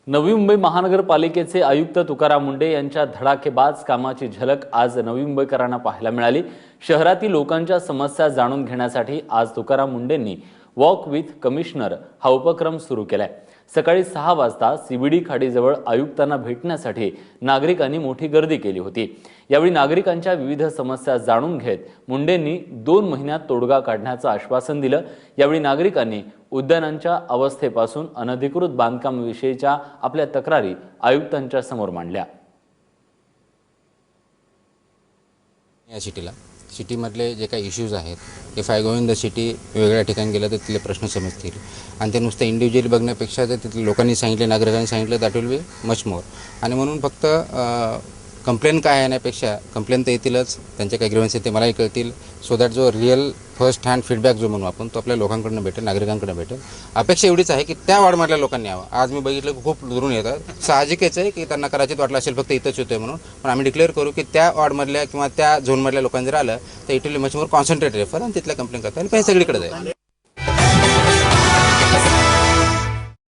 नवी मुंबई महानगरपालिकेचे आयुक्त तुकाराम मुंढे यांच्या धडाकेबाज कामाची झलक आज नवी मुंबईकरांना पाहायला मिळाली। शहरातील लोकांच्या समस्या जाणून घेण्यासाठी आज तुकाराम मुंढेंनी वॉक विथ कमिशनर हा उपक्रम सुरू केलाय। सकाळी 6 वाजता सीबीडी खाडीजवळ आयुक्तांना भेटण्यासाठी नागरिकांनी मोठी गर्दी केली होती। यावेळी नागरिकांच्या विविध समस्या जाणून घेत मुंढेंनी 2 महिन्यात तोडगा काढण्याचं आश्वासन दिलं। यावेळी नागरिकांनी उद्यानांच्या अवस्थेपासून अनधिकृत बांधकामाविषयीच्या आपल्या तक्रारी आयुक्तांच्या समोर मांडल्या। या सिटीमधले जे काही इश्यूज आहेत, if I go in the city, वेगळ्या ठिकाणी गेलं तर तिथले प्रश्न समजतील आणि ते नुसतं इंडिव्हिज्युअली बघण्यापेक्षा जर तिथले लोकांनी सांगितले, नागरिकांनी सांगितलं, that will be much more. आणि म्हणून फक्त कंप्लेंट काय येण्यापेक्षा कंप्लेंट तर येतीलच, त्यांचे काही ग्रीव्हन्स ते मलाही कळतील, सो दॅट जो रिअल फर्स्ट हँड फीडबॅक जो म्हणू आपण तो आपल्या लोकांकडून भेटेल, नागरिकांकडून भेटेल। अपेक्षा एवढीच आहे की त्या वॉर्डमधल्या लोकांनी यावं। आज मी बघितलं की खूप दुरून येतात, साहजिकच आहे की त्यांना कदाचित वाटलं असेल फक्त इथंच होतोय म्हणून, पण आम्ही डिक्लेअर करू की त्या वॉर्डमधल्या किंवा त्या झोनमधल्या लोकांनी जर आलं तर it will much more concentrate refer आणि तिथल्या कंप्लेंट करता येईल, काही सगळीकडे जाईल।